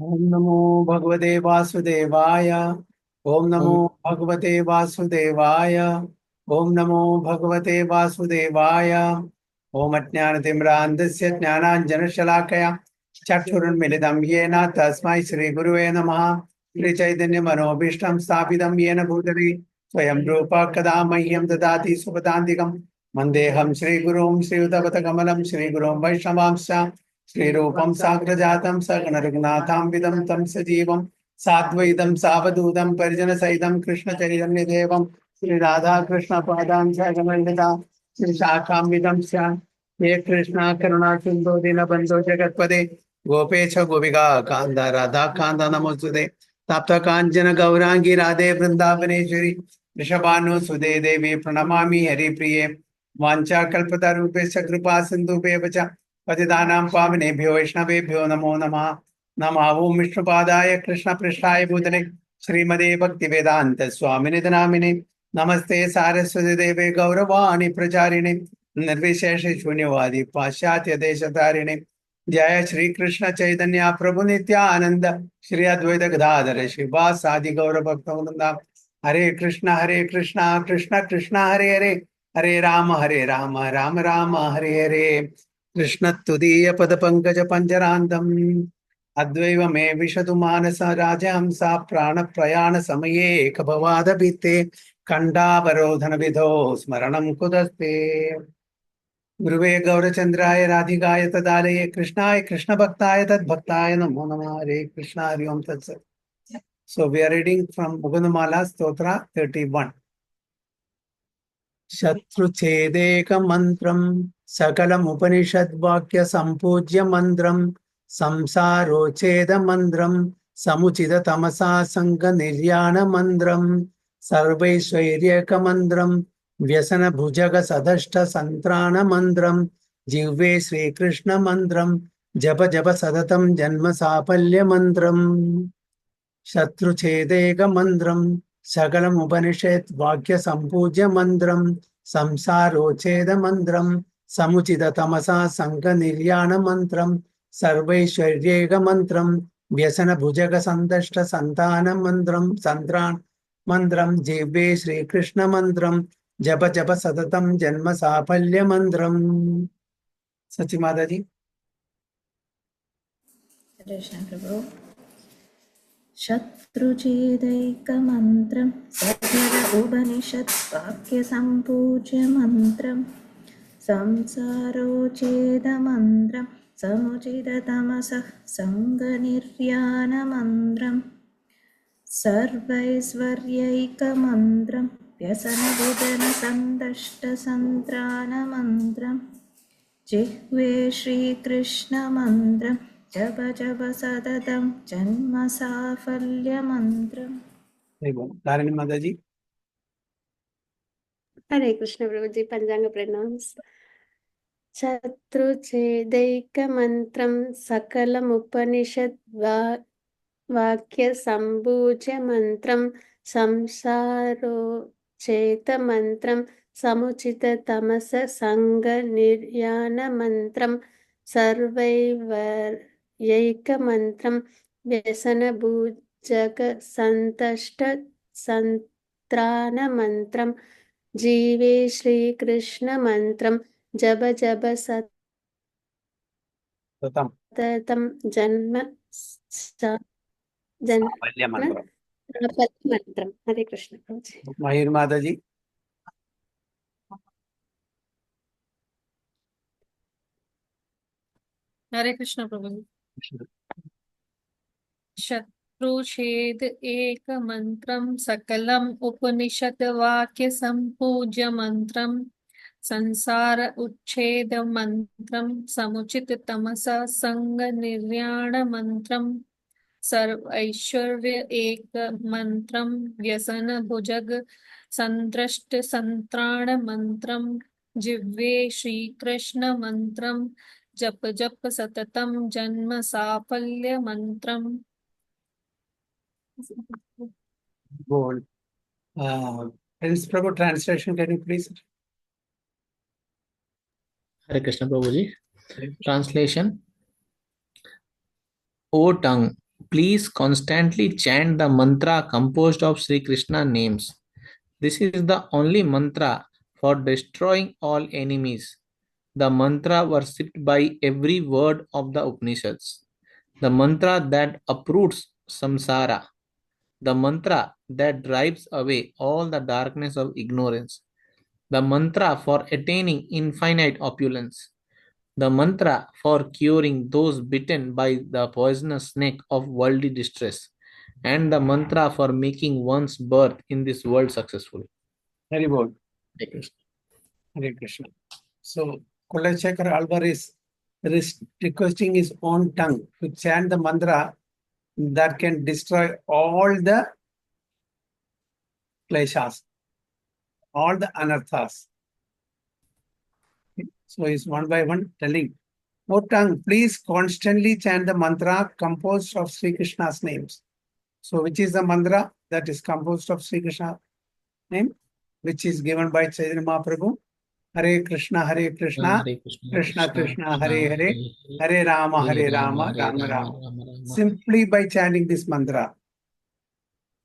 ओम नमो भगवते वासुदेवाय। ओम नमो ओम भगवते वासुदेवाय। ओम नमो भगवते वासुदेवाय। ओम अज्ञानतिम्रान्धस्य ज्ञानाञ्जनशलाकया चक्षुरुन्मिलितं येन तस्मै श्रीगुरुवे नमः। श्रीचैतन्यमनोभीष्टं स्थापितं येन भूतले स्वयं रूप कदा मह्यं ददाति सुपदान्तिकं वन्देऽहं श्रीगुरुं श्रीयुतपथकमलं श्रीगुरुं वैष्णवांश्च श्रीरूपं साग्रजातं सगणरघुनाथान्वितं तं सजीवं साद्वैतं सावधूतं परिजनसहितं कृष्णचैतन्यदेवं श्रीराधाकृष्णपादां सगणललिता श्रीशाखान्वितं च हे कृष्णा करुणा सिन्धो दीनबन्धो जगत्पदे गोपेश गोपिका कान्त राधा कान्त नमोस्तुते तप्त काञ्चन गौरांगी राधे वृन्दावनेश्वरी वृषभानुसुते देवी प्रणमामि हरिप्रिये वाञ्छाकल्पतरुभ्यश्च कृपा सिन्धुभ्येव च पतितानां पावनेभ्यो वैष्णवेभ्यो नमो नमः। नमः ओं विष्णुपादाय कृष्णपृष्ठाय भूतले श्रीमते भक्तिवेदान्त स्वामिने नामिने नमस्ते सारस्वती देवे गौरवाणी प्रचारिणे निर्विशेष शून्यवादी पाश्चात्य देशधारिणे जय श्री कृष्ण चैतन्य प्रभु नित्यानंद श्री अद्वैत गदाधर श्रीवास आदि गौर भक्तवृंद हरे कृष्ण कृष्ण कृष्ण हरे हरे हरे राम राम राम हरे हरे कृष्ण तुदीय पद पंकज पंजरांतम अद्वैव मे विशतु मानस राजहंसा प्राण प्रयाण समये एकभवाद भीते कंडावरोधन विधो स्मरणं कुदस्ते गुरुवे गौरचंद्राय राधिकाय तदालये कृष्णाय कृष्ण भक्ताय तद्भक्ताय नमो नमः हरे कृष्ण हरि ओम तत्सत्. So we are reading from Mukundmala Stotra 31. शत्रुच्छेदेक मन्त्रं सकलमुपनिषद्वाक्य सम्पूज्य मन्त्रं संसारोच्छेद मन्त्रं समुचित तमसा संग निर्याण मन्त्रं सर्वैश्वर्यक मन्त्रं व्यसन भुजग सदष्ट संत्राण मन्त्रं जिह्वे श्रीकृष्ण मन्त्रं जप जप सततं जन्म साफल्य मन्त्रं शत्रुच्छेदेक मन्त्रं सकलमुपनिषत् वाक्य सम्पूज्य मन्त्रं संसारोच्छेद मन्त्रं समुचित तमसा संग निर्याण मन्त्रं सर्वैश्वर्येक मन्त्रं व्यसन भुजग संदष्ट संतान मन्त्रं संत्राण मन्त्रं जिह्वे श्रीकृष्ण मन्त्रं जप जप सततं जन्म साफल्य मन्त्रं. सची माता जी. कृष्ण प्रभु शत्रुचेदैकमन्त्रं सकल उपनिषद्वाक्यसम्पूज्य मन्त्रं संसारोच्छेदमन्त्रं समुचिततमसः सङ्गनिर्याणमन्त्रं सर्वैश्वर्यैकमन्त्रं व्यसनभुजनसन्तष्टसन्त्राणमन्त्रं जिह्वे श्रीकृष्णमन्त्रं जप जप सततं जन्म साफल्यमन्त्रम्. तारिणी माता जी. हरे कृष्ण प्रभु जी. पंचांग प्रणाम्स. शत्रुच्छेदैकमन्त्रं सकलमुपनिषद् वाक्य सम्पूज्य मन्त्रं संसारोच्छेदमन्त्रं समुचिततमस सङ्गनिर्याणमन्त्रं सर्वैश्वर्यैकमन्त्रं व्यसनभुजगसन्तष्ट सन्त्राणमन्त्रं जीवे श्रीकृष्ण मंत्रम जब जब सततं जन्म साफल्य मंत्रम. मंत्रम. हरे कृष्ण प्रभु जी. मयूर माता जी. हरे कृष्ण प्रभु जी। शत्रुच्छेद एक मंत्रम सकलम उपनिषद वाक्य संपूज्य मंत्रम संसार उच्छेद मंत्रम समुचित तमसा संग निर्याण मंत्रम सर्व ऐश्वर्य एक मंत्रम व्यसन भुजग संदृष्ट संत्राण मंत्रम जिह्वे श्री कृष्ण मंत्रम जप जप सततम जन्म साफल्य मंत्रम. Gold. Prince Prabhu, translation, can you please? Hare Krishna Prabhuji. Translation: O tongue, Please constantly chant the mantra composed of Sri Krishna names. This is the only mantra for destroying all enemies. The mantra worshipped by every word of the Upanishads. The mantra that uproots samsara. The mantra that drives away all the darkness of ignorance. The mantra for attaining infinite opulence. The mantra for curing those bitten by the poisonous snake of worldly distress. And the mantra for making one's birth in this world successful. Very good. Hare Krishna. Hare Krishna. So, Kulashekar Alvar is requesting his own tongue to chant the mantra that can destroy all the kleshas, all the anarthas. So, he's one by one telling, O tongue, please constantly chant the mantra composed of Sri Krishna's names. So, which is the mantra that is composed of Sri Krishna name, which is given by Chaitanya Mahaprabhu? Hare Krishna, Hare Krishna, Krishna Krishna, Hare Hare, Hare Hare Rama, Hare Hare Rama, Rama, Hare Rama Rama, Rama. Rama Rama. Simply by chanting this mantra,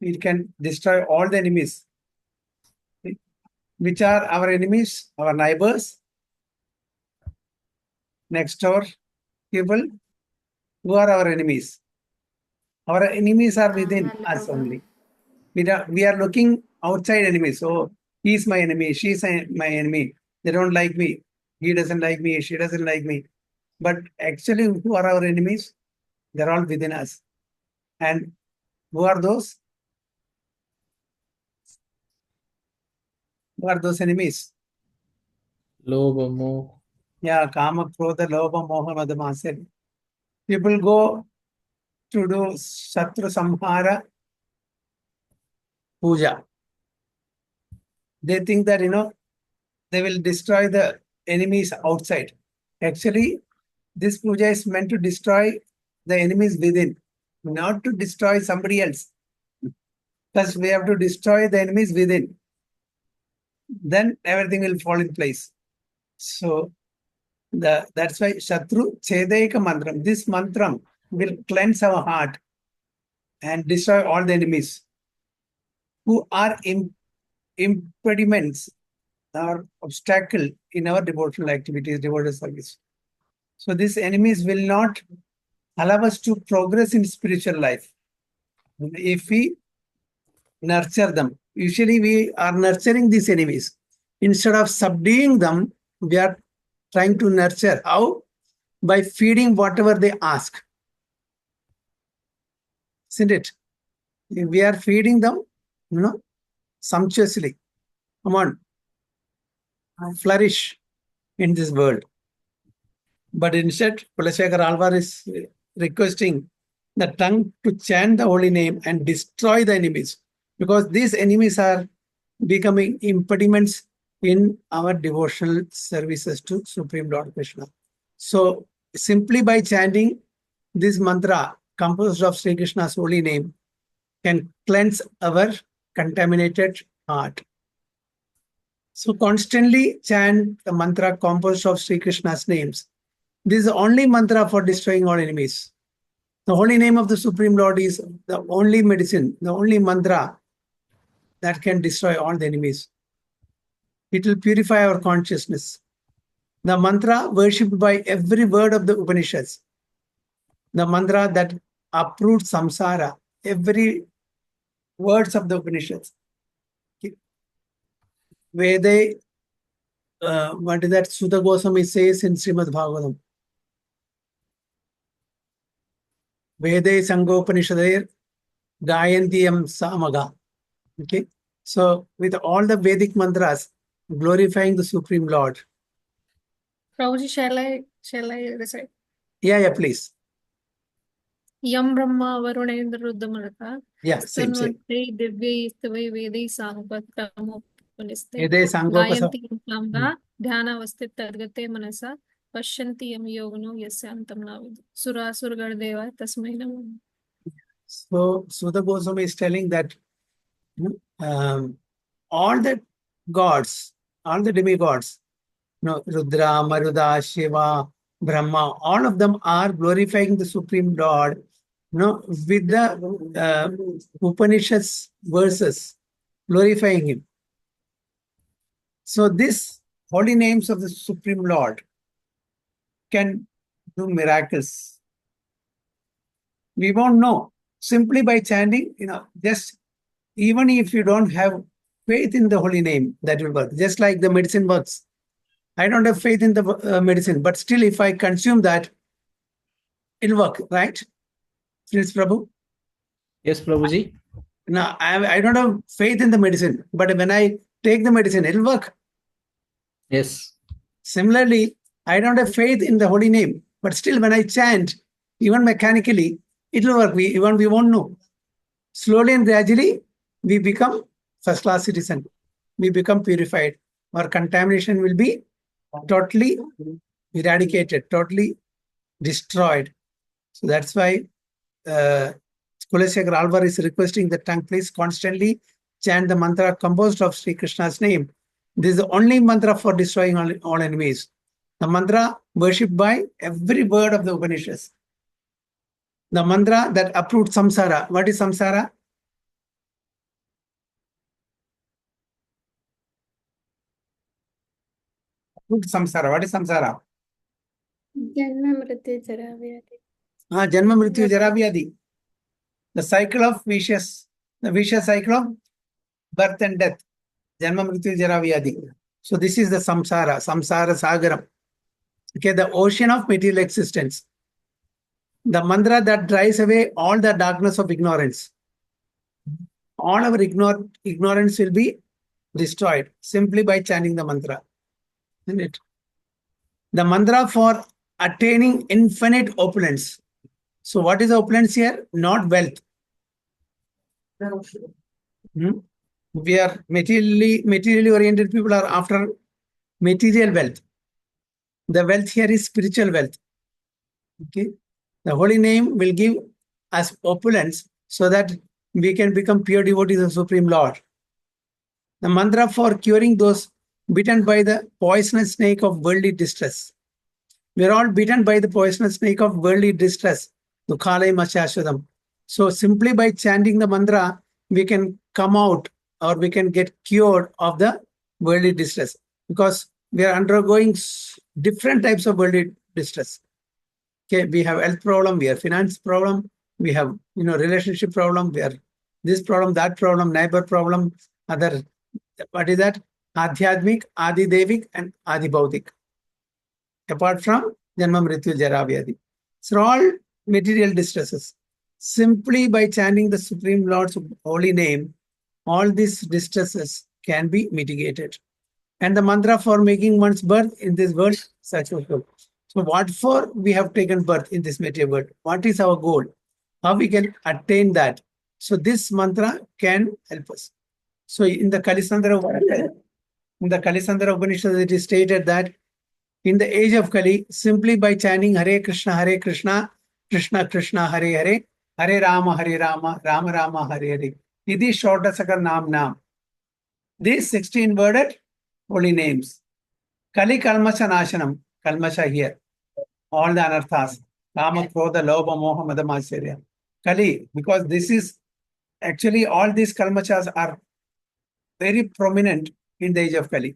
it can destroy all the enemies. Which are our enemies? Our neighbors, next door people. Who are our enemies? Our enemies are within us only. We are looking outside enemies. So he is my enemy, she is my enemy. They don't like me. He doesn't like me, she doesn't like me. But actually, who are our enemies? They're all within us. And who are those? Who are those enemies? Lobha, Moh. Yeah, Kama, Krodha, Lobha, Moha, Madhama said. People go to do Shatru Samhara Puja. They think that, they will destroy the enemies outside. Actually, this puja is meant to destroy the enemies within, not to destroy somebody else. Thus, we have to destroy the enemies within. Then everything will fall in place. So, that's why Shatru Chedeka Mantram. This mantram will cleanse our heart and destroy all the enemies who are impediments or obstacle in our devotional activities, devotional service. So these enemies will not allow us to progress in spiritual life if we nurture them. Usually we are nurturing these enemies. Instead of subduing them, we are trying to nurture. How? By feeding whatever they ask. Isn't it? We are feeding them, sumptuously. Come on, flourish in this world. But instead, Kulashekar Alvar is requesting the tongue to chant the holy name and destroy the enemies, because these enemies are becoming impediments in our devotional services to Supreme Lord Krishna. So, simply by chanting this mantra composed of Sri Krishna's holy name can cleanse our contaminated heart. So, constantly chant the mantra composed of Sri Krishna's names. This is the only mantra for destroying all enemies. The holy name of the Supreme Lord is the only medicine, the only mantra that can destroy all the enemies. It will purify our consciousness. The mantra worshipped by every word of the Upanishads. The mantra that uproots samsara, every words of the Upanishads. Vede, what is that Siddha Gauranga says in Srimad Bhagavatam? Vede Sangopanishadair Gayantiyam Samaga. Okay. So with all the Vedic mantras glorifying the Supreme Lord. Prabhuji, shall I recite? Yeah, please. Yam Brahma Varunendra Ruddhamaraka. Yeah, same. Stanvante Divya Istvai Vedai Sangapatramupaniste. Vede Sangopasa. Gayanti Yamlamga Dhyana Vastit Tadgate Manasa. Pashanti Yam Yogano Yasyantam Navid. Surasur Gardeva Tasmai Namah. So Siddha Gauranga is telling that all the gods, all the demigods, Rudra, Maruda, Shiva, Brahma, all of them are glorifying the Supreme Lord with the Upanishads verses glorifying him. So this holy names of the Supreme Lord can do miracles. We won't know simply by chanting, just even if you don't have faith in the holy name, that will work. Just like the medicine works. I don't have faith in the medicine, but still if I consume that, it'll work, right? Please, Prabhu. Yes, Prabhuji. Now, I don't have faith in the medicine, but when I take the medicine, it'll work. Yes. Similarly, I don't have faith in the holy name, but still when I chant, even mechanically, it'll work. We won't know. Slowly and gradually, we become first-class citizen. We become purified. Our contamination will be totally eradicated, totally destroyed. So that's why Kuleshekar Alvar is requesting the tongue, please constantly chant the mantra composed of Sri Krishna's name. This is the only mantra for destroying all enemies. The mantra worshipped by every word of the Upanishads. The mantra that uproots samsara. What is samsara? Uproot samsara. What is samsara? Janma mrityu jara vyadhi. Janma mrityu jara vyadhi. The cycle of the vicious cycle of birth and death. Janma mrityu jara vyadhi. So this is the samsara sagaram. Okay, the ocean of material existence. The mantra that drives away all the darkness of ignorance. All our ignorance will be destroyed simply by chanting the mantra. Isn't it? The mantra for attaining infinite opulence. So what is opulence here? Not wealth. We are materially oriented people are after material wealth. The wealth here is spiritual wealth. Okay. The holy name will give us opulence so that we can become pure devotees of Supreme Lord. The mantra for curing those bitten by the poisonous snake of worldly distress. We are all bitten by the poisonous snake of worldly distress. Dukhalaya Mashashwadam. So simply by chanting the mantra, we can come out or we can get cured of the worldly distress, because we are undergoing different types of worldly distress. Okay, we have health problem, we have finance problem, we have relationship problem, we have this problem, that problem, neighbor problem, other, what is that? Adhyadmik, Adi Devik, and Adi Baudik. Apart from Janma Mrityu Jara Vyadhi. So all material distresses. Simply by chanting the Supreme Lord's holy name, all these distresses can be mitigated. And the mantra for making one's birth in this world successful. So what for we have taken birth in this material world? What is our goal? How we can attain that? So this mantra can help us. So in the Kalisandra Upanishad, it is stated that in the age of Kali, simply by chanting Hare Krishna, Krishna Krishna, Hare Hare, Hare Rama, Rama Rama, Hare Hare. Idi Shotasakar Nam. These 16 worded holy names. Kali Kalmasha Nashanam, Kalmasha here. All the anarthas. Kama, Krodha, Lobha, Moha, Mada, Matsarya. Kali, because this is actually all these Kalmashas are very prominent in the age of Kali.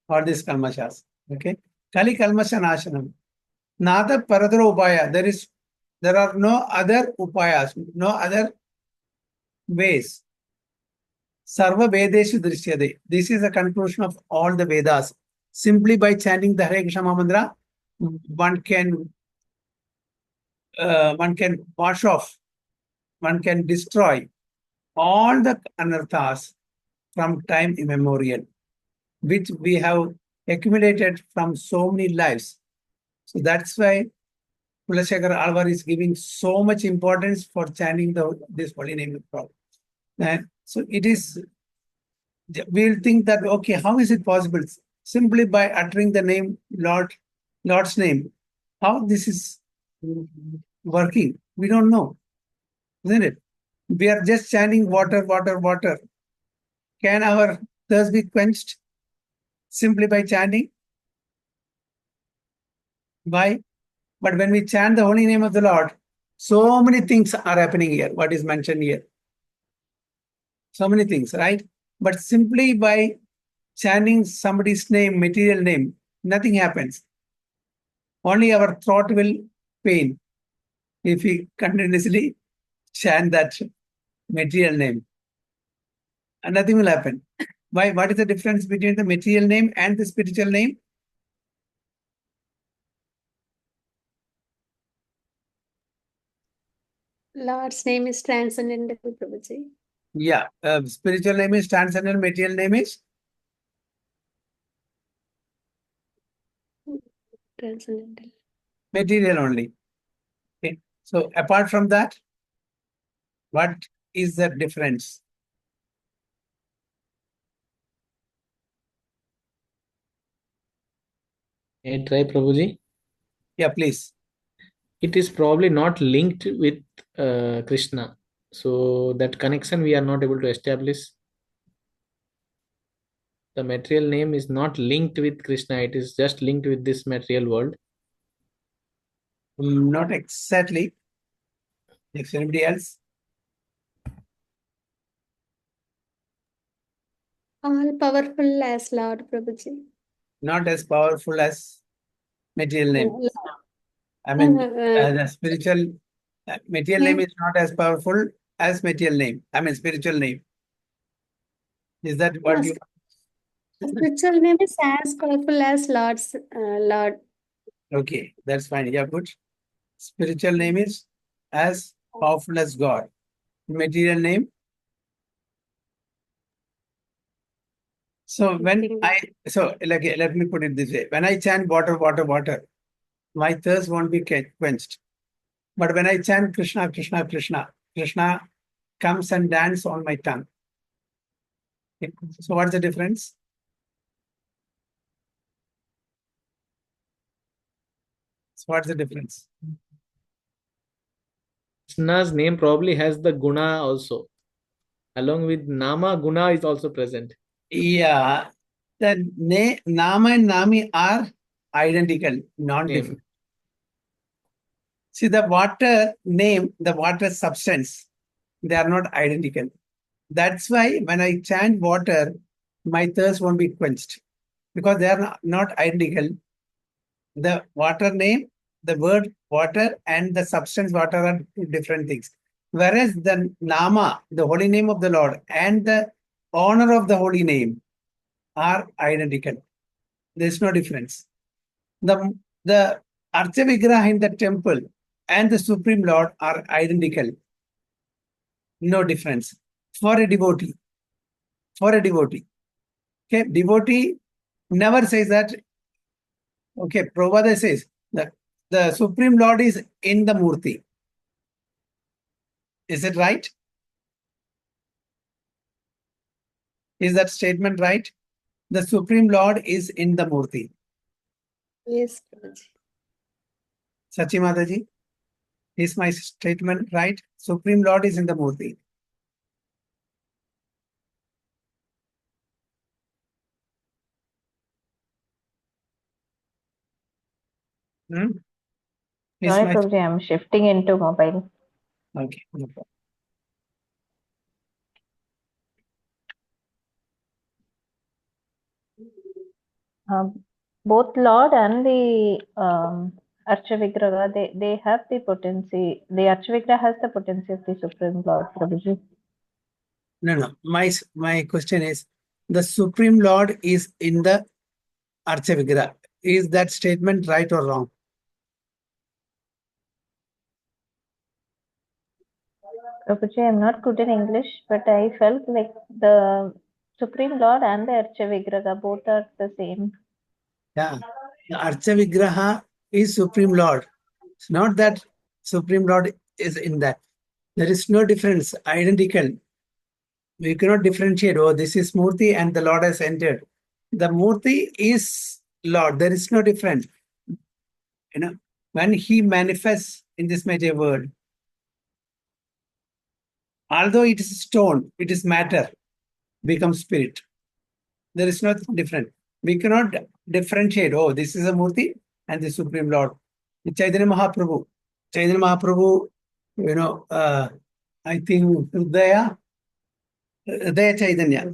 All these Kalmashas. Okay. Kali Kalmasha Nashanam. Nada Paradara Upaya. There are no other upayas, no other ways. Sarva Vedeshu Drishyade. This is the conclusion of all the Vedas. Simply by chanting the Hare Krishna mantra, one can wash off, one can destroy all the anarthas from time immemorial, which we have accumulated from so many lives. So that's why Kuleshekar Alvar is giving so much importance for chanting this holy name of God. And so it is, we'll think that, okay, how is it possible? Simply by uttering the name Lord's name. How this is working, we don't know, isn't it? We are just chanting water, water, water. Can our thirst be quenched simply by chanting? Why? But when we chant the holy name of the Lord, So many things are happening here. What is mentioned here? So many things, right? But simply by chanting somebody's name, material name, nothing happens. Only our throat will pain if we continuously chant that material name. And nothing will happen. Why? What is the difference between the material name and the spiritual name? Lord's name is transcendental, Prabhuji. Yeah, spiritual name is transcendental, material name is Transcendental. material only. Okay. So apart from that, what is the difference? Hey, try Prabhuji. Yeah, please. It is probably not linked with Krishna. So that connection we are not able to establish. The material name is not linked with Krishna. It is just linked with this material world. Not exactly. If anybody else? All powerful as Lord, Prabhuji. Not as powerful as material name. Lord. I mean, Uh, the spiritual material name is not as powerful as material name. I mean, spiritual name. Is that what you? spiritual name is as powerful as Lord's Lord. Okay, that's fine. Yeah, good. Spiritual name is as powerful as God. Material name. So when let me put it this way: when I chant water, water, water, my thirst won't be quenched. But when I chant Krishna, Krishna, Krishna, Krishna comes and dance on my tongue. Okay. So what's the difference? So what's the difference? Krishna's name probably has the guna also. Along with nama, guna is also present. Yeah, the Nama and Nami are identical, non-different. Name. See, the water name, the water substance, they are not identical. That's why when I chant water, my thirst won't be quenched because they are not identical. The water name, the word water, and the substance water are two different things. Whereas the Nama, the holy name of the Lord, and the honor of the holy name are identical. There's no difference. The Archa Vigraha in the temple and the Supreme Lord are identical. No difference. For a devotee. For a devotee. Okay, devotee never says that. Okay, Prabhupada says that the Supreme Lord is in the Murti. Is it right? Is that statement right? The Supreme Lord is in the Murti. Yes, Prabhuji. Sachi Mataji, is my statement right? Supreme Lord is in the Murti. Hmm? Is Sorry, my Prabhuji, I'm shifting into mobile. okay? No problem. Both Lord and the Archa Vigraha, they have the potency. The Archa Vigraha has the potency of the Supreme Lord, Prabhuji. No. My question is, the Supreme Lord is in the Archa Vigraha. Is that statement right or wrong? Prabhuji, I'm not good in English, but I felt like the Supreme Lord and the Archa Vigraha both are the same. Yeah. The Archa Vigraha is Supreme Lord. It's not that Supreme Lord is in that. There is no difference, identical. We cannot differentiate, oh, this is Murti and the Lord has entered. The Murti is Lord. There is no difference. When he manifests in this material world, although it is stone, it is matter, becomes spirit. There is nothing different. We cannot differentiate, oh, this is a Murti and the Supreme Lord. Chaitanya Mahaprabhu I think Hridaya Chaitanya.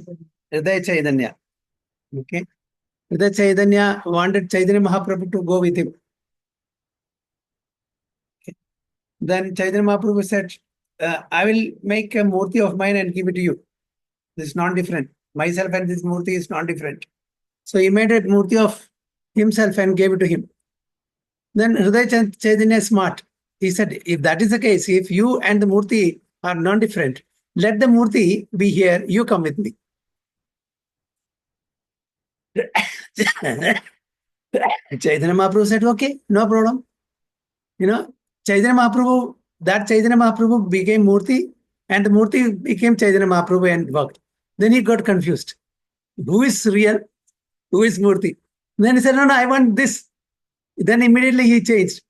Hridaya Chaitanya. Okay. Hridaya Chaitanya wanted Chaitanya Mahaprabhu to go with him. Okay. Then Chaitanya Mahaprabhu said, I will make a murti of mine and give it to you. This is non-different. Myself and this murti is non-different. So he made a murti of himself and gave it to him. Then Hridaya Chaitanya is smart. He said, if that is the case, if you and the murti are non-different, let the murti be here, you come with me. Chaitanya Mahaprabhu said, okay, no problem. Chaitanya Mahaprabhu became Murti, and the Murti became Chaitanya Mahaprabhu and worked. Then he got confused. Who is real? Who is Murti? Then he said, no, I want this. Then immediately he changed.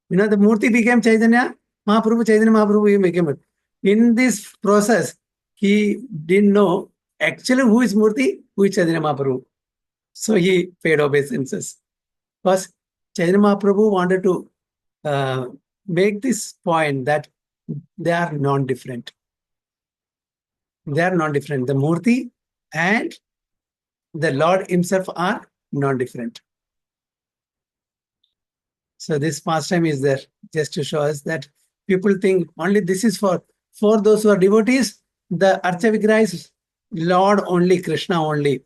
The Murti became Chaitanya Mahaprabhu he became it. In this process, he didn't know actually who is Murti, who is Chaitanya Mahaprabhu. So he paid obeisances. Because Chaitanya Mahaprabhu wanted to make this point that they are non-different. They are non-different. The Murti and the Lord himself are non-different. So this pastime is there just to show us that people think only this is for those who are devotees, the Archa Vigraha is Lord only, Krishna only.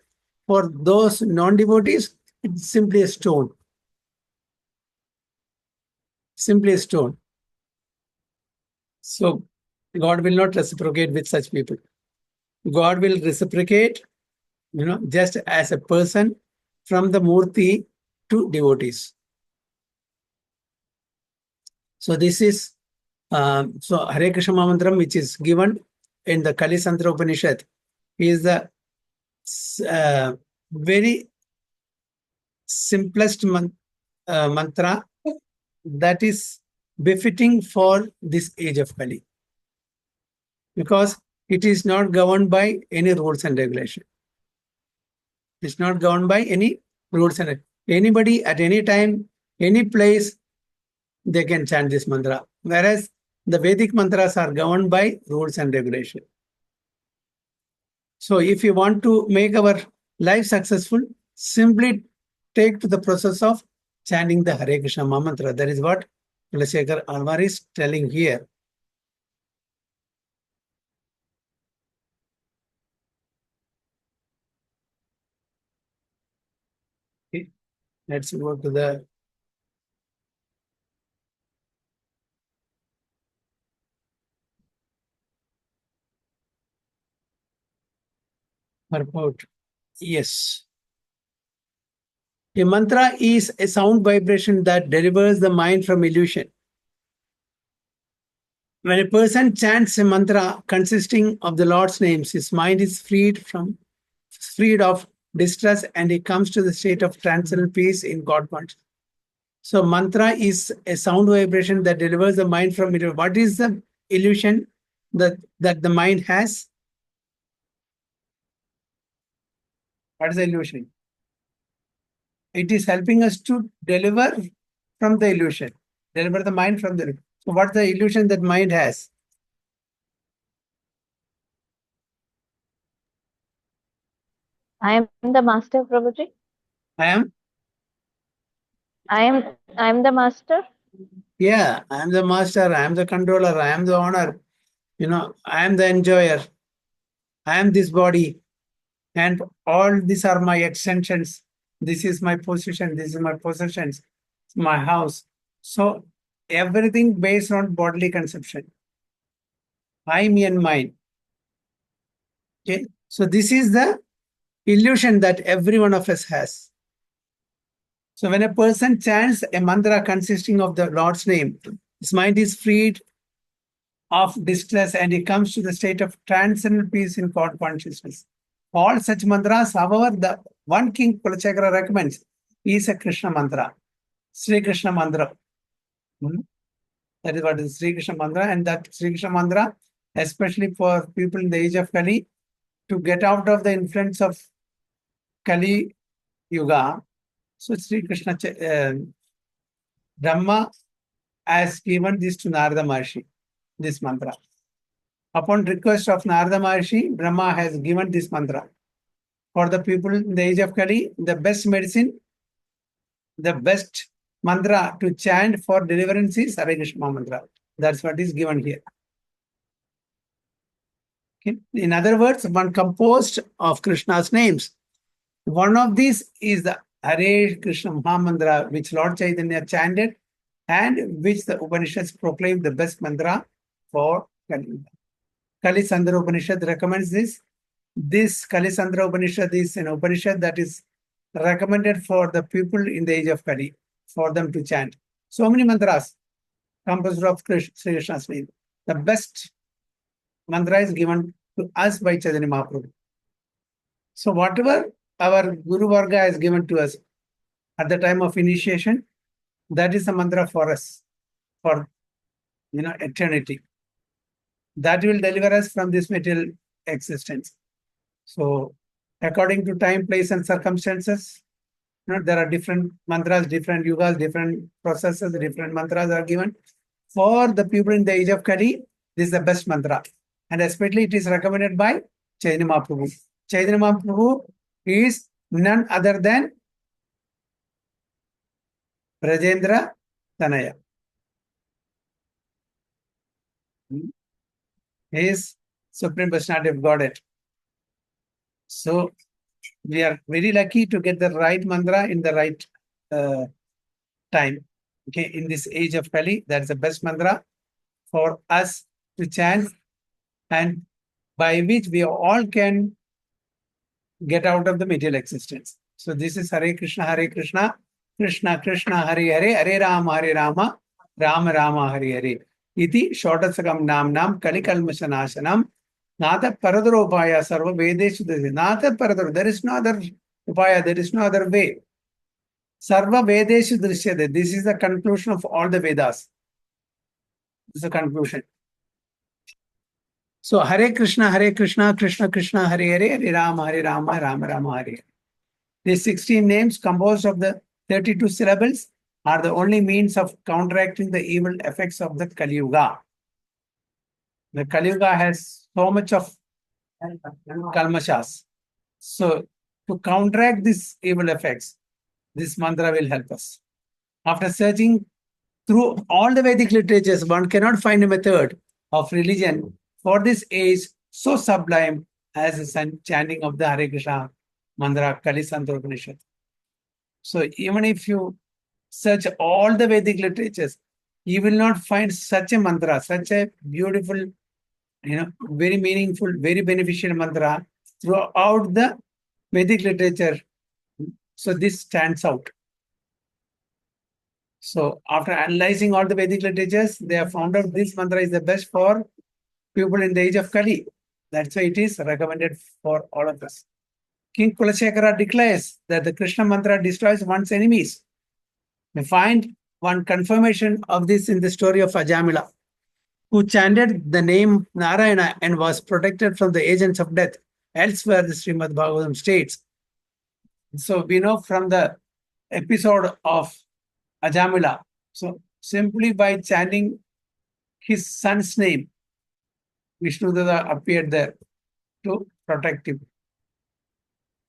For those non-devotees, it's simply a stone. Simply a stone. So God will not reciprocate with such people. God will reciprocate, just as a person from the Murti to devotees. So this is, so Hare Krishna Mantram, which is given in the Kali Santra Upanishad, is the very simplest mantra that is befitting for this age of Kali. Because it is not governed by any rules and regulation. It's not governed by any rules and anybody at any time, any place, they can chant this mantra. Whereas the Vedic mantras are governed by rules and regulation. So if you want to make our life successful, simply take to the process of chanting the Hare Krishna mantra. That is what Kulashekar Alvar is telling here. Okay. Let's go to the purport. Yes. A mantra is a sound vibration that delivers the mind from illusion. When a person chants a mantra consisting of the Lord's names, his mind is freed of distress and he comes to the state of transcendental peace in God consciousness. So mantra is a sound vibration that delivers the mind from illusion. What is the illusion that the mind has? What is the illusion? It is helping us to deliver from the illusion, deliver the mind from the illusion. So what's the illusion that mind has? I am the master, Prabhuji. I am? I am the master. Yeah, I am the master, I am the controller, I am the owner, I am the enjoyer, I am this body, and all these are my extensions. This is my position, this is my possessions, my house. So everything based on bodily conception. I, me, and mine. Okay, so this is the illusion that every one of us has. So when a person chants a mantra consisting of the Lord's name, his mind is freed of distress and he comes to the state of transcendental peace in God consciousness. All such mantras, however, the one King Kulachakra recommends is a Krishna mantra, Sri Krishna mantra. That is what is Sri Krishna mantra, and that Sri Krishna mantra, especially for people in the age of Kali, to get out of the influence of Kali Yuga. So Sri Krishna Brahma has given this to Narada Maharshi. this mantra. Upon request of Narada Maharshi, Brahma has given this mantra. For the people in the age of Kali, the best medicine, the best mantra to chant for deliverance is Hare Krishna mantra. That's what is given here. Okay. In other words, one composed of Krishna's names. One of these is the Hare Krishna Mahamantra, which Lord Chaitanya chanted and which the Upanishads proclaim the best mantra for Kali. Kali Sandra Upanishad recommends this. This Kali Sandra Upanishad is an Upanishad that is recommended for the people in the age of Kali, for them to chant. So many mantras composed of Sri Krishna's name. The best mantra is given to us by Chaitanya Mahaprabhu. So whatever our Guru Varga has given to us at the time of initiation, that is the mantra for us, for eternity. That will deliver us from this material existence. So according to time, place, and circumstances, there are different mantras, different yugas, different processes, different mantras are given. For the people in the age of Kali, this is the best mantra. And especially it is recommended by Chaitanya Mahaprabhu. Chaitanya Mahaprabhu is none other than Brajendra Tanaya. He is Supreme Personality of Godhead. So we are very lucky to get the right mantra in the right time. Okay, in this age of Kali, that's the best mantra for us to chant, and by which we all can get out of the material existence. So this is Hare Krishna, Krishna Krishna, Hare Hare, Hare Rama, Rama Rama, Hare Hare. Iti Shotasakam Nam Kalikalmasha Nashanam Nata Paradaro Upaya Sarva Vedeshu. Nata Paradaro. There is no other Upaya, there is no other way. Sarva Vedeshu Drishyate. This is the conclusion of all the Vedas. This is the conclusion. So Hare Krishna, Krishna Krishna, Hare Hare, Hare Rama, Rama Rama, Hare Hare. These 16 names composed of the 32 syllables are the only means of counteracting the evil effects of the Kali Yuga. The Kali Yuga has so much of kalmashas. So to counteract these evil effects, this mantra will help us. After searching through all the Vedic literatures, one cannot find a method of religion for this age so sublime as the chanting of the Hare Krishna mantra, Kali Sandra Upanishad. So even if you search all the Vedic literatures, you will not find such a mantra, such a beautiful, very meaningful, very beneficial mantra throughout the Vedic literature. So this stands out. So after analyzing all the Vedic literatures, they have found out this mantra is the best for people in the age of Kali. That's why it is recommended for all of us. King Kulashekara declares that the Krishna mantra destroys one's enemies. We find one confirmation of this in the story of Ajamila, who chanted the name Narayana and was protected from the agents of death. Elsewhere, the Srimad Bhagavatam states. So we know from the episode of Ajamila, so simply by chanting his son's name, Vishnudeva appeared there to protect him.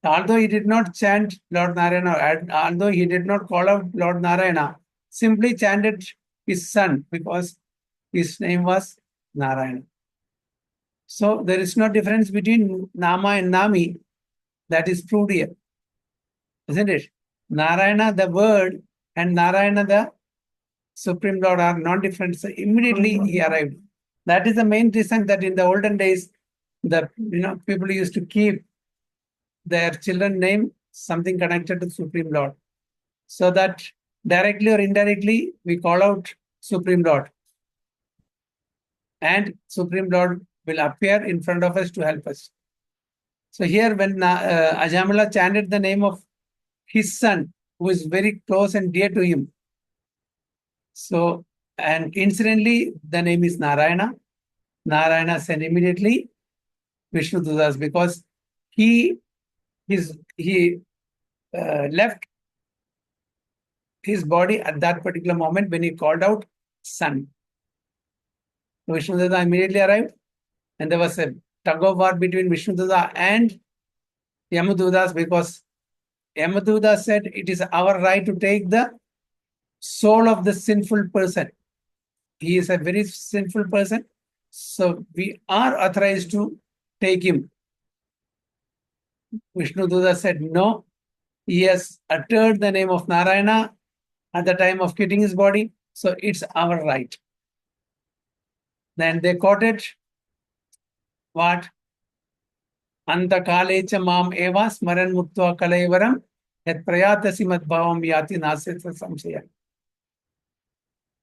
Although he did not chant Lord Narayana, although he did not call out Lord Narayana, simply chanted his son because his name was Narayana. So there is no difference between Nama and Nami. That is proved here. Isn't it? Narayana, the word, and Narayana, the Supreme Lord, are non-different. So immediately he arrived. That is the main reason that in the olden days, the people used to keep their children name something connected to Supreme Lord, so that directly or indirectly we call out Supreme Lord, and Supreme Lord will appear in front of us to help us. So here when Ajamala chanted the name of his son, who is very close and dear to him, so and incidentally the name is Narayana. Narayana sent immediately Vishnu because he left his body at that particular moment when he called out son. Vishnudeva immediately arrived, and there was a tug of war between Vishnudeva and Yamadutas, because Yamaduta said it is our right to take the soul of the sinful person. He is a very sinful person, so we are authorized to take him. Vishnuduta said no. He has uttered the name of Narayana at the time of quitting his body, so it's our right. Then they quoted what? Anta kalecha mam eva smaran muktva kalaivaram yat prayatasi madbhavam yati nasita samshaya.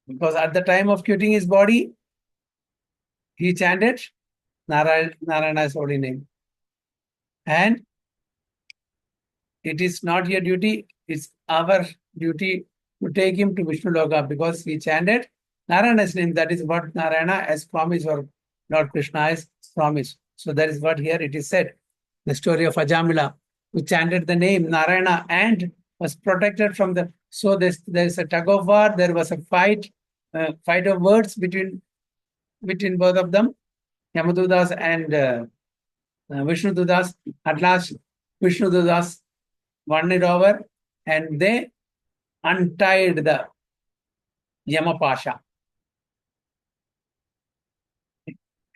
Because at the time of quitting his body, he chanted Narayana's holy name. And it is not your duty, it's our duty to take him to Vishnu Loka, because he chanted Narayana's name. That is what Narayana has promised, or Lord Krishna has promised. So that is what here it is said. The story of Ajamila, who chanted the name Narayana and was protected from the... So there's a tug of war, there was a fight of words between both of them, Yamadudas and Vishnududas. At last, Vishnududas won it over, and they untied the Yamapasha,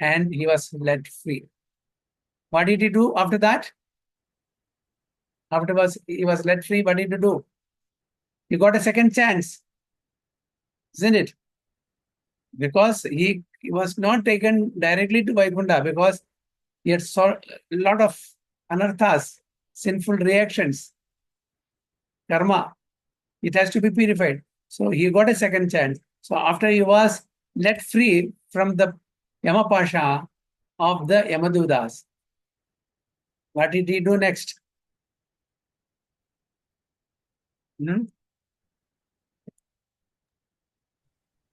and he was let free. What did he do after that? Afterwards, he was let free. What did he do? He got a second chance, isn't it? Because he was not taken directly to Vaikuntha, because he had saw a lot of anarthas, sinful reactions, karma. It has to be purified. So he got a second chance. So after he was let free from the Yamapasha of the Yamadudas, what did he do next?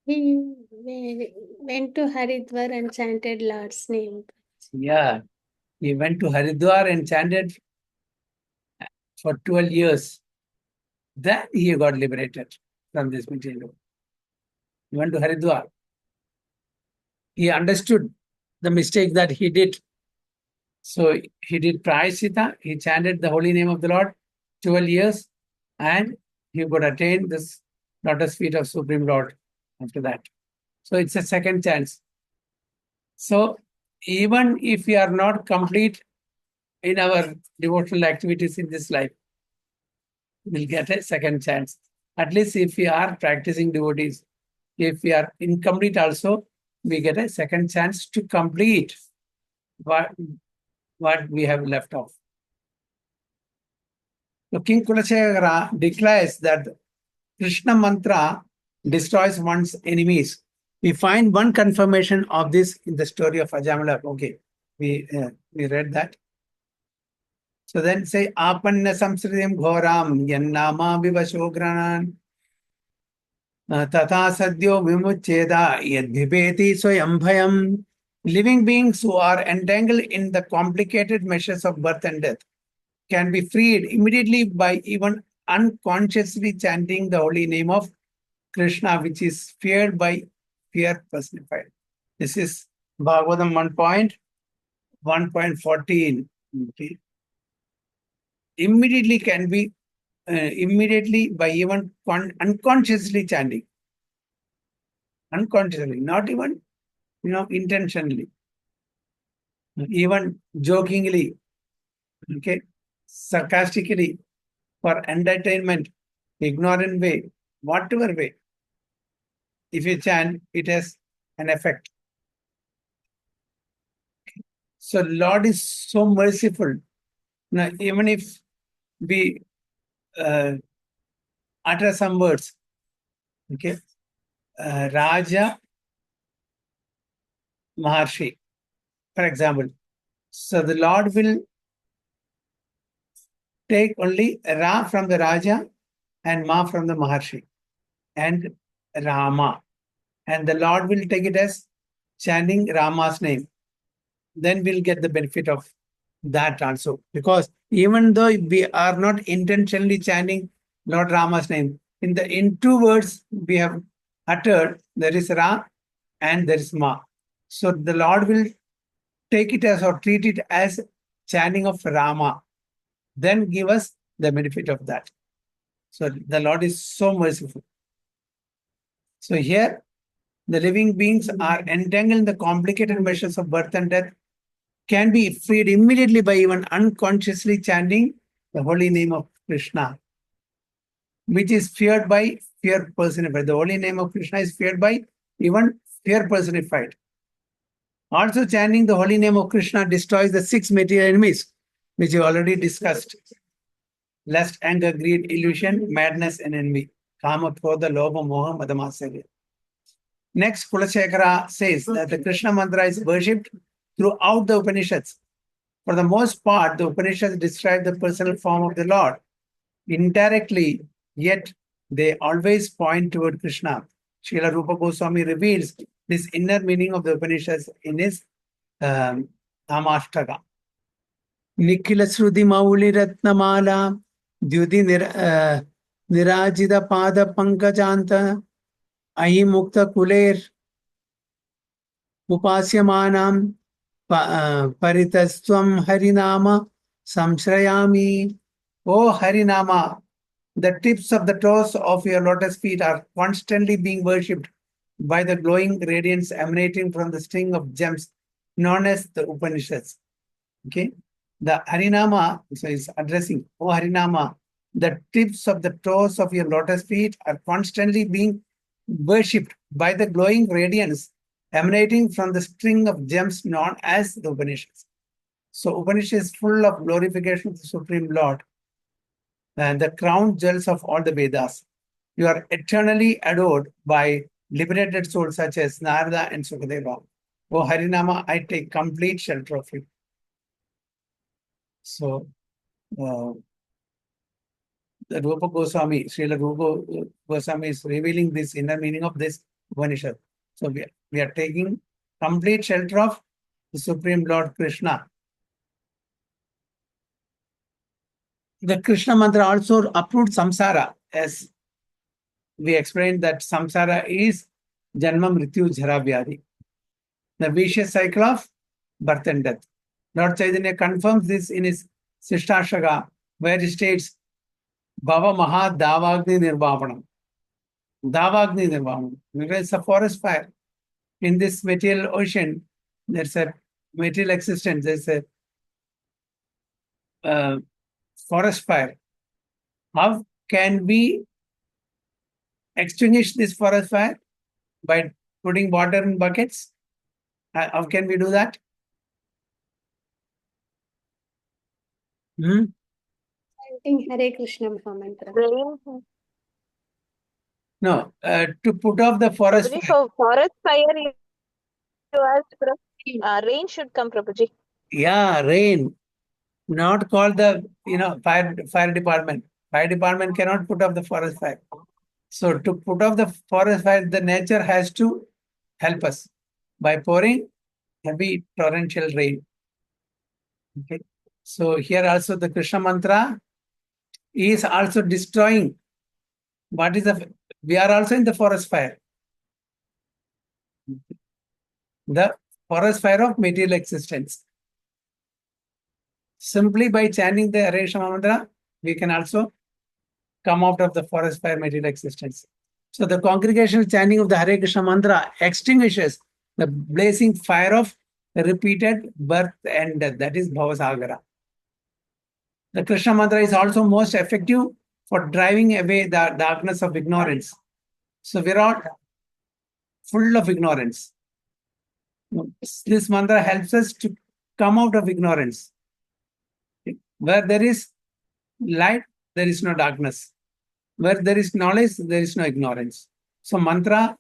He went to Haridwar and chanted Lord's name. Yeah, he went to Haridwar and chanted for 12 years. Then he got liberated from this material. He went to Haridwar. He understood the mistake that he did. So he did Prayasita, he chanted the holy name of the Lord 12 years, and he could attain this lotus feet of Supreme Lord after that. So it's a second chance. So even if we are not complete in our devotional activities in this life, we'll get a second chance. At least if we are practicing devotees, if we are incomplete also, we get a second chance to complete what we have left off. So King Kulashekara declares that Krishna mantra destroys one's enemies. We find one confirmation of this in the story of Ajamila. Okay, we read that. So then say, Apanna samsridhim ghoram yannama vivashogranan tata sadyo vimucheda yadhibeti soyambhayam. Living beings who are entangled in the complicated meshes of birth and death can be freed immediately by even unconsciously chanting the holy name of Krishna, which is feared by fear personified. This is Bhagavatam 1.14. Okay. Immediately can be immediately by even unconsciously chanting. Unconsciously, not even intentionally, even jokingly, okay, sarcastically, for entertainment, ignorant way, whatever way. If you chant, it has an effect. So Lord is so merciful. Now, even if we utter some words, okay, Raja Maharshi, for example. So the Lord will take only Ra from the Raja and Ma from the Maharshi and Rama. And the Lord will take it as chanting Rama's name. Then we'll get the benefit of that also. Because even though we are not intentionally chanting Lord Rama's name, in two words we have uttered, there is Ra and there is Ma. So the Lord will take it as or treat it as chanting of Rama, then give us the benefit of that. So the Lord is so merciful. So here, the living beings are entangled in the complicated measures of birth and death, can be freed immediately by even unconsciously chanting the holy name of Krishna, which is feared by fear personified. The holy name of Krishna is feared by even fear personified. Also, chanting the holy name of Krishna destroys the 6 material enemies, which we already discussed: lust, anger, greed, illusion, madness, and envy. Kama, Krodha, Lobha, Moha, Mada, Matsarya. Next, Kulashekara says that the Krishna mantra is worshipped throughout the Upanishads. For the most part, the Upanishads describe the personal form of the Lord indirectly, yet they always point toward Krishna. Srila Rupa Goswami reveals this inner meaning of the Upanishads in his Amashtaka. Nikhila Sruti Mauli Ratnamala Dyuti Nirajita Pada Pankajanta Ahi Mukta Kuler Upasyamanam Paritastvam Harinama Samshrayami. O Harinama, the tips of the toes of your lotus feet are constantly being worshipped by the glowing radiance emanating from the string of gems known as the Upanishads. Okay, the Harinama, so is addressing, O Harinama, the tips of the toes of your lotus feet are constantly being worshipped by the glowing radiance emanating from the string of gems known as the Upanishads. So Upanishad is full of glorification of the Supreme Lord and the crown jewels of all the Vedas. You are eternally adored by liberated souls such as Narada and Sukadeva. O Harinama, I take complete shelter of you. So, the Rupa Goswami, Srila Rupa Goswami is revealing this inner meaning of this Upanishad. So, we are taking complete shelter of the Supreme Lord Krishna. The Krishna mantra also uproots samsara, as we explained that samsara is Janma Mrityu Jara Vyadi, the vicious cycle of birth and death. Lord Chaitanya confirms this in his Sishtashaka, where he states, Bhava Maha Davagni Nirvapanam. Davagni Nirvapanam. It's a forest fire. In this material ocean, there's a material existence, there's a forest fire. How can we extinguish this forest fire? By putting water in buckets? How can we do that? Chanting Hare Krishna Mahamantra. No, to put off the forest Prabhuji, fire. for forest fire, you asked, rain should come, Prabhuji. Yeah, rain. Not called the fire department. Fire department cannot put off the forest fire. So to put off the forest fire, the nature has to help us by pouring heavy torrential rain. Okay. So here also the Krishna mantra is also destroying. What is we are also in the forest fire. The forest fire of material existence. Simply by chanting the Hare Krishna mantra, we can also come out of the forest fire material existence. So the congregational chanting of the Hare Krishna mantra extinguishes the blazing fire of repeated birth and death. That is Bhavasagara. The Krishna mantra is also most effective for driving away the darkness of ignorance. So we're all full of ignorance. This mantra helps us to come out of ignorance. Where there is light, there is no darkness. Where there is knowledge, there is no ignorance. So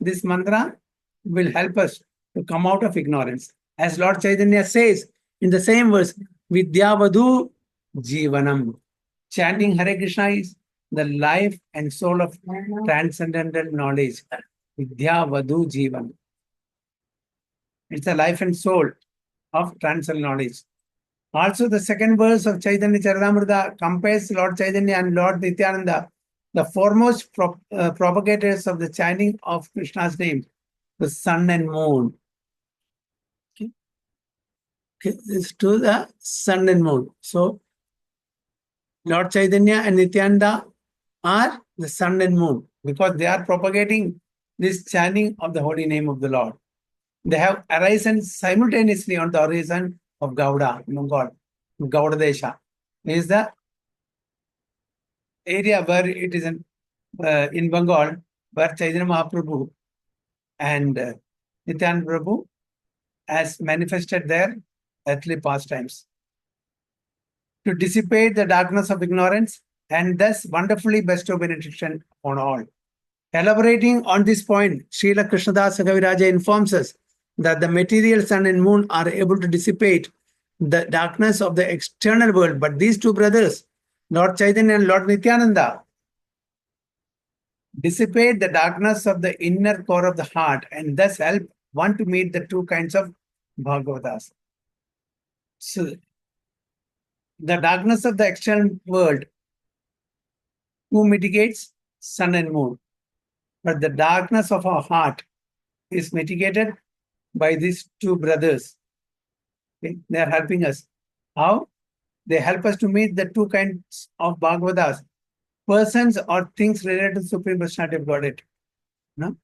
this mantra will help us to come out of ignorance. As Lord Chaitanya says in the same verse, Vidyavadu Jivanam. Chanting Hare Krishna is the life and soul of transcendental knowledge. Vidyavadu Jivanam. It's the life and soul of transcendental knowledge. Also, the second verse of Chaitanya Charitamrita compares Lord Chaitanya and Lord Nityananda, the foremost propagators of the chanting of Krishna's name, the sun and moon. is to the sun and moon. So Lord Chaitanya and Nityananda are the sun and moon because they are propagating this chanting of the holy name of the Lord. They have arisen simultaneously on the horizon of Gauda, Bengal. Gauda Desha is the area where it is in Bengal, where Chaitanya Mahaprabhu and Nityananda Prabhu has manifested their earthly pastimes to dissipate the darkness of ignorance and thus wonderfully bestow benediction on all. Elaborating on this point, Srila Krishnadasa Kaviraja informs us that the material sun and moon are able to dissipate the darkness of the external world, but these two brothers, Lord Chaitanya and Lord Nityananda, dissipate the darkness of the inner core of the heart and thus help one to meet the two kinds of Bhagavatas. So, the darkness of the external world, who mitigates? Sun and moon. But the darkness of our heart is mitigated by these two brothers. Okay? They are helping us. How? They help us to meet the two kinds of Bhagavatas, persons or things related to Supreme Personality of Godhead. No?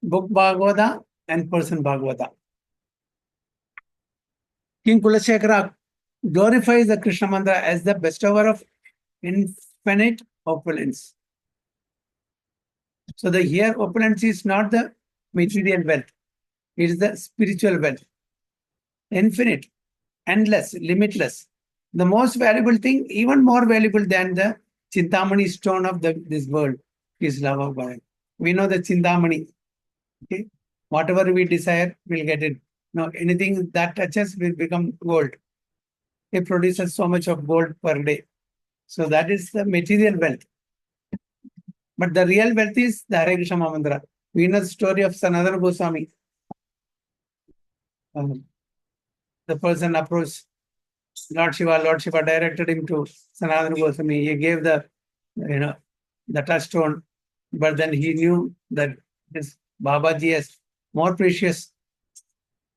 Book Bhagavata and person Bhagavata. King Kulashekara glorifies the Krishna mantra as the bestower of infinite opulence. So the here opulence is not the material wealth, it is the spiritual wealth. Infinite, endless, limitless. The most valuable thing, even more valuable than the Chintamani stone of this world, is love of God. We know the Chintamani. Okay? Whatever we desire, we'll get it. No, anything that touches will become gold. It produces so much of gold per day. So that is the material wealth. But the real wealth is the Hare Krishna Mantra. We know the story of Sanatana Goswami. The person approached Lord Shiva. Lord Shiva directed him to Sanatana Goswami. He gave the touchstone, but then he knew that this Babaji is more precious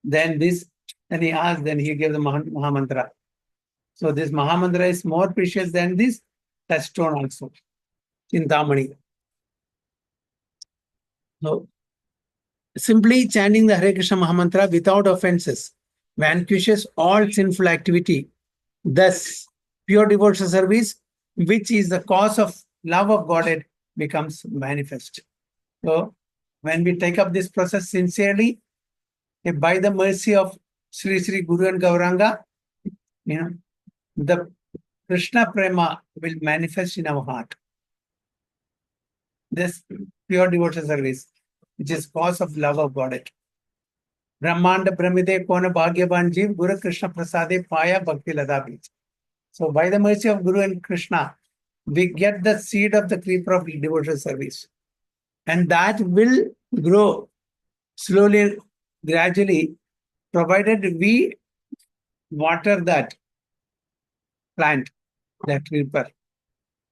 than this. Then he asked, then he gave the Mahamantra. So this Mahamantra is more precious than this touchstone also. Chintamani. So, simply chanting the Hare Krishna Mahamantra without offenses vanquishes all sinful activity. Thus, pure devotional service, which is the cause of love of Godhead, becomes manifest. So, when we take up this process sincerely, by the mercy of Sri Sri Guru and Gauranga, the Krishna Prema will manifest in our heart. This pure devotional service, which is cause of love of Godhead. Brahmanda Brahmide Kona Bhagyavan Jeev Guru Krishna Prasade Paya Bhakti Lada Beach. So by the mercy of Guru and Krishna, we get the seed of the creeper of devotional service. And that will grow slowly, gradually, provided we water that plant, that creeper.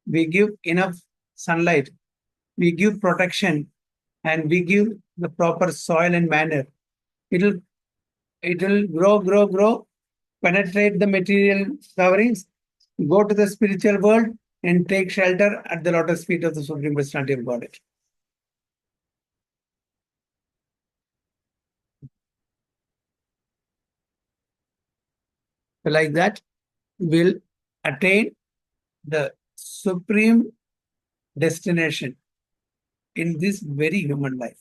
We give enough sunlight, we give protection, and we give the proper soil and manner. It will grow, penetrate the material coverings, go to the spiritual world, and take shelter at the lotus feet of the Supreme Personality of Godhead. So like that, we'll attain the supreme destination in this very human life.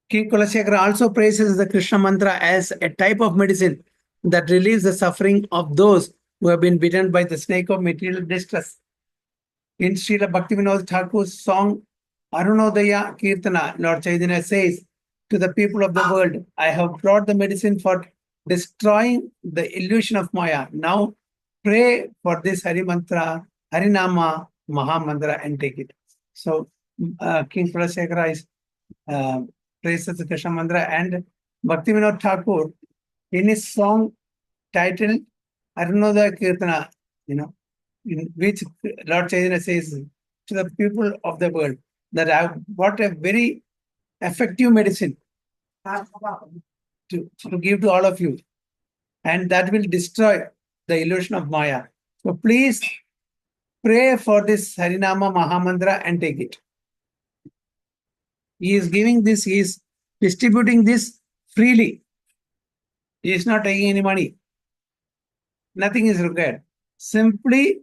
King Kulashekara also praises the Krishna mantra as a type of medicine that relieves the suffering of those who have been bitten by the snake of material distress. In Srila Bhaktivinoda Thakur's song Arunodaya Kirtana, Lord Chaitanya says to the people of the world, I have brought the medicine for destroying the illusion of Maya. Now pray for this Hari Mantra, Harinama, Mahamantra and take it. So King Kulashekara is praises the Krishna mantra, and Bhaktivinoda Thakur in his song titled Arunodaya Kirtana, in which Lord Chaitanya says to the people of the world that I have brought a very effective medicine to give to all of you. and that will destroy the illusion of Maya. So please pray for this Harinama Mahamantra and take it. He is giving this, he is distributing this freely. He is not taking any money. Nothing is required. Simply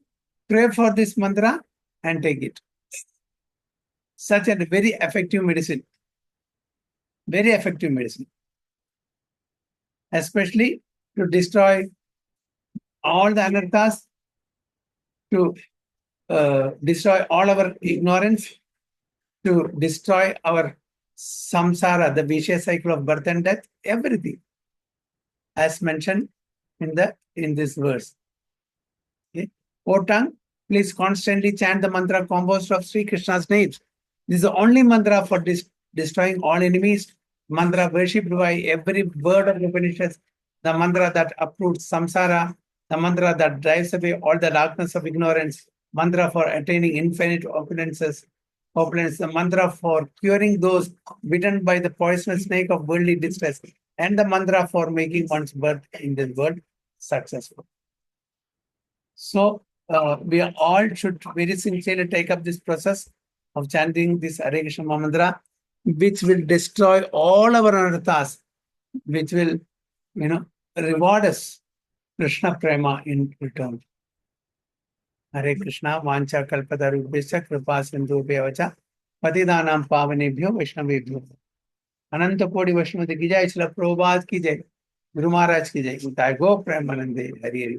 pray for this mantra and take it. Such a very effective medicine. Very effective medicine. Especially to destroy all the anarthas, to destroy all our ignorance, to destroy our samsara, the vicious cycle of birth and death, everything, as mentioned in this verse. Okay. O tongue, please constantly chant the mantra composed of Sri Krishna's names. This is the only mantra for destroying all enemies. Mantra worshipped by every word of the Upanishads. The mantra that uproots samsara. The mantra that drives away all the darkness of ignorance. Mantra for attaining infinite opulence. The mantra for curing those bitten by the poisonous snake of worldly distress. And the mantra for making one's birth in this world successful. So we all should very sincerely take up this process of chanting this Hare Krishna mantra, which will destroy all our anarthas, which will, reward us Krishna prema in return. Hare Krishna, Vancha Kalpatarubhesha, Kripa Sindhubhya Vacha, Patidanam Pavanebhyo, Vaishnavebhyo. अनंत कोटि वैष्णव की जय, श्रील प्रभुपाद की जय, गुरु महाराज की जय, गो प्रेमानंदे हरि हरि।